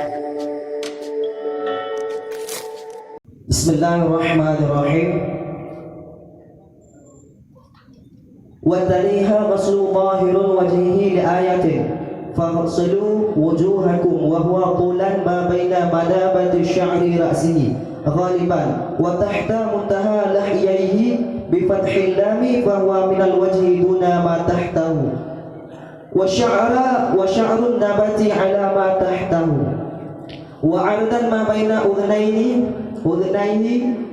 Bismillahirrahmanirrahim. Wa taliha ghaslu zahirul wajhihi li ayatin faghsilu wujuhakum wa huwa qulan ma baina madabati sya'ri ra'sihi ghaliban wa tahta muntaha lahyaihi bi fathil lam fa huwa min al wajhi duna ma tahtahu wa sya'run nabati ala ma tahtahu wa 'ardan ma baina udhnayni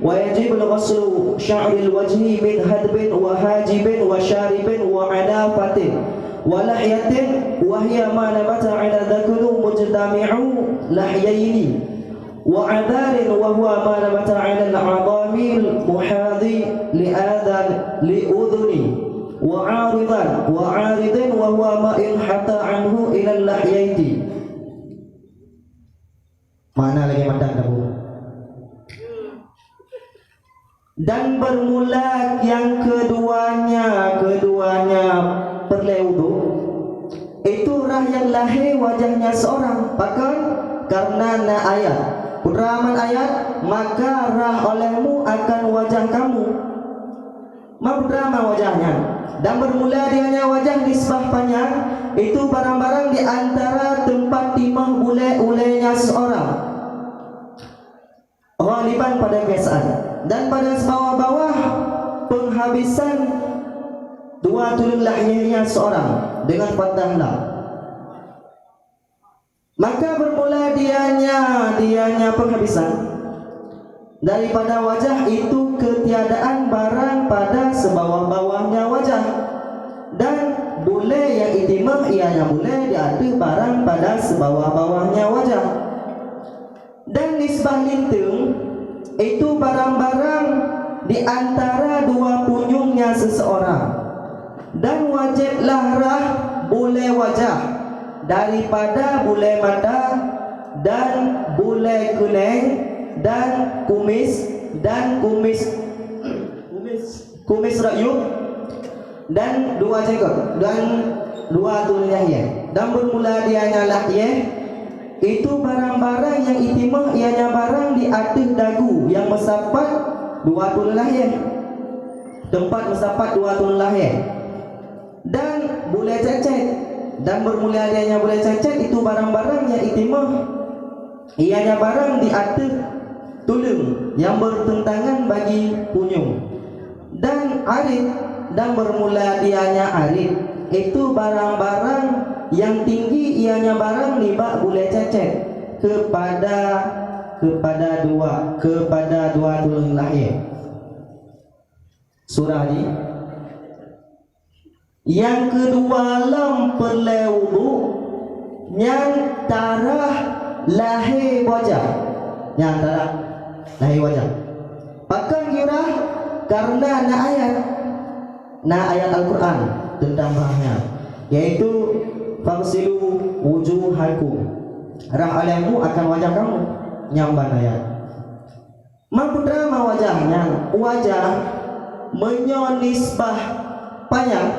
wa yajib al-ghaslu sya'ril wajhi min hadbin wa hajibin wa syaribin wa anafatin wa lahyatin wa hiya ma nabata 'ala dhakru mujtami'u lahyaini wa 'adharin wa huwa ma nabata 'ala al-'adami muhadhi li adhan li udhuni wa 'aridin wa huwa ma in hatta 'anhu ila al-lahyaiti. Mana lagi matang kamu? Dan bermula yang keduanya berlewudu itu rah yang lahir wajahnya seorang bahkan karena na ayat peraman ayat maka rah olehmu akan wajah kamu mabrama wajahnya dan bermula dianya wajah nisbah panjang itu barang-barang di antara tempat timah ule-ulenya seorang ghaliban pada kebiasaan dan pada bawah-bawah penghabisan dua tulung lahyahnya seorang dengan fathah lam. Maka bermula dianya penghabisan daripada wajah itu ketiadaan barang pada sebawah-bawahnya wajah dan boleh yang itimah ianya boleh diada barang pada sebawah-bawahnya wajah. Dan nisbah lintung itu barang-barang di antara dua punjungnya seseorang dan wajiblah rah bule wajah daripada bule mata dan bule kuning dan kumis rayup dan dua jenggot dan dua tulung lahir dan bermula dianya lahir itu barang-barang yang itimah ianya barang di atas dagu yang mensapat dua tulung lahir tempat mensapat dua tulung lahir dan boleh cecet dan bermula dianya boleh cecet itu barang-barang yang itimah ianya barang di atas tulung yang bertentangan bagi punyung dan arid dan bermula dianya arid itu barang-barang yang tinggi ianya barang nibak boleh cecet kepada dua tulung lahir. Surah ni yang kedua lam perlewudu yang tarah lahir wajah yang tarah lahir wajah bahkan kira karena na ayat Al-Quran tentang bahasnya yaitu fagsilu wujuhakum rah alaimu akan wajah kamu nyamban ayat mabudrama wajahnya wajah menyonisbah panjang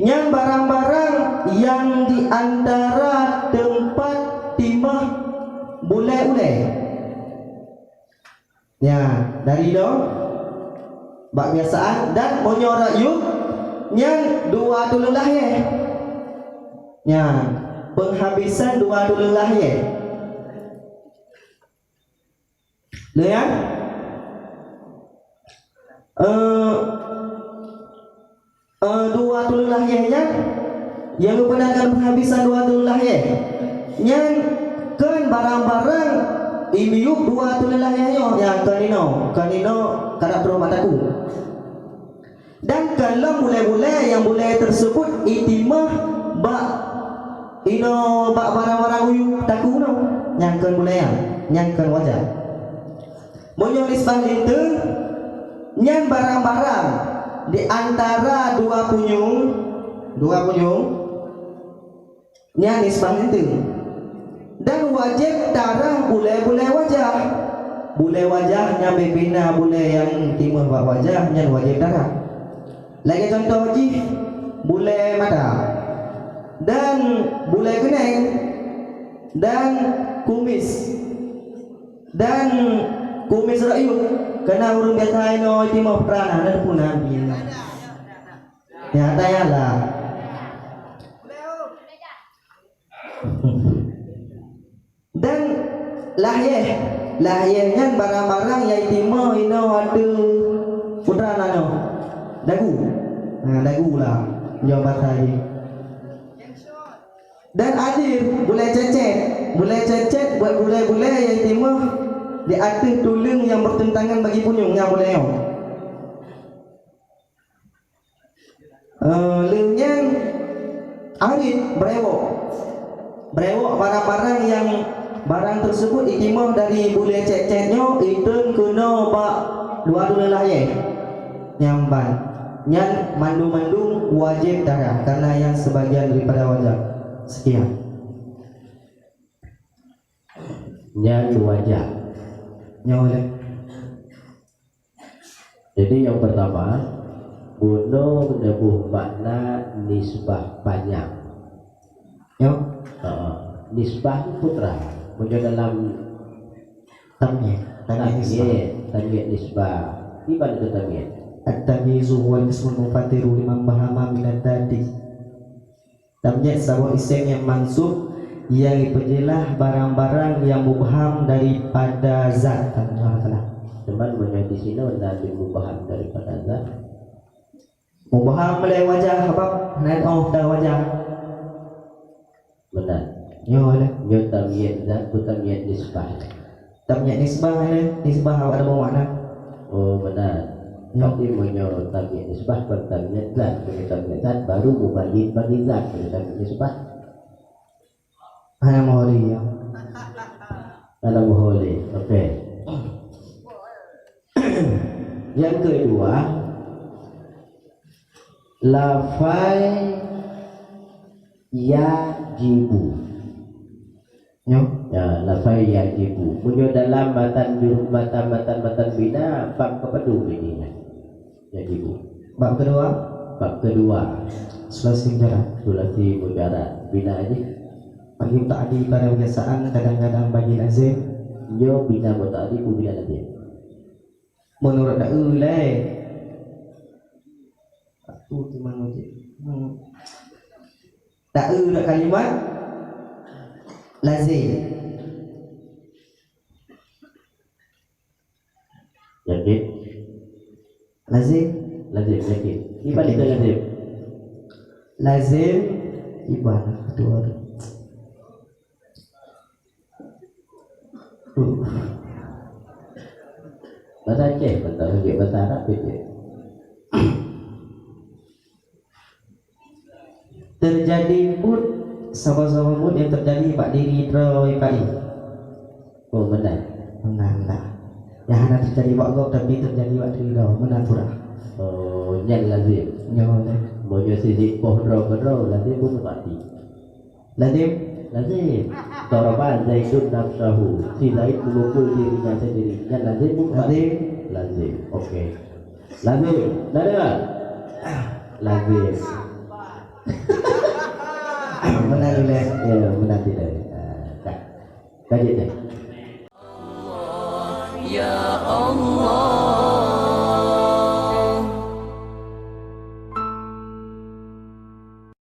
yang barang-barang yang di antara tempat timah bule-ule ya dari itu bak biasaan dan menyorak yuk yang dua tulung lahir ya penghabisan dua tulung lahir lihat dua tulung lahirnya yang kepenangan penghabisan dua tulung lahir yang kan barang-barang imiuk dua tulung lahirnya yang kanino kada terus mataku. Dan kalau boleh-boleh yang boleh tersebut itimah bak barang-barang uyuk taku no nyangkan boleh nyangkan wajah menyolis balik itu nyang barang-barang di antara dua punyung nyang nisbah itu dan wajib darah boleh wajahnya bebina boleh yang timah bak wajahnya wajib darah. Lagi contoh haji boleh mata dan boleh kuning dan kumis rayut kena urung biasa ino timur perana dan pun nabi ya tayalah dan lahyehnya barang-barang yang timur ino ada perana no dagu dagu lah jawab tadi dan adir bulai cecet buat bulai-bulai yang timur di atas tulang yang bertentangan bagi punyung yang boleh lengnya arit brewok barang-barang yang barang tersebut itimah dari bulai cecetnya itu kena bak dua-dua lahir nyamban yang mandu-mandu wajib darah karena yang sebagian daripada wajah. Sekian. Yang wajah. Oleh. Jadi yang pertama, bunuh menebuh makna nisbah panjang. Nisbah putra. Punya dalam tamyiz nisbah. Di mana itu tamyiz? At-tamyizu wal ismul mufattiru liman bahama min ad-dadi. Tamyiz sebuah isim yang mansub yang diperjelas barang-barang yang mubham daripada zat Allah Taala. Teman di sini ada mubham daripada zat. Mubham oleh wajah apa? Naik dah wajah. Benar. Oleh. Yo tamyiz zat, tamyiz nisbah. Tamyiz nisbah ada makna. Oh benar. Tapi punya tamyiz nisbah bertamyiz zat, punya tamyiz zat baru mubayyin bagi zat, punya tamyiz nisbah. Hanya moholi ya. Ada moholi. Okey. Yang kedua, lafai yajibu. Ya, lafai yajibu. Punya dalam matan bina bab kepedu ini. Yajibu. Bab kedua. Sulasi mujarad. Bina aja. Bagi ta'di pada kebiasaan kadang-kadang bagi lazim. Yo bina ta'di bina lazim. Menurut daulai. Itu mana je? Dak kalimat lazim. Yakin? Lazim. Ibadah itu lazim. Lazim ibadah kedua. Bahasa Aceh, bahasa Arab itu. Terjadi pun sama-sama pun yang terjadi pak diri teroikai. Oh benar. Lah. Ya hanya terjadi pak gok tapi terjadi pak diri ro menatura. Oh yang lazim. Oleh. Mau sisi pohro lazim pun mati. Lazim. Toroban Zaidun nafsahu. Si Zaid memukul dirinya sendiri. Yang lazim pun mati. Lazim. Okey. Lazim. Dah dengar? Lazim. Benar boleh. Ya, benar tidak. Kaji deh. Ya Allah.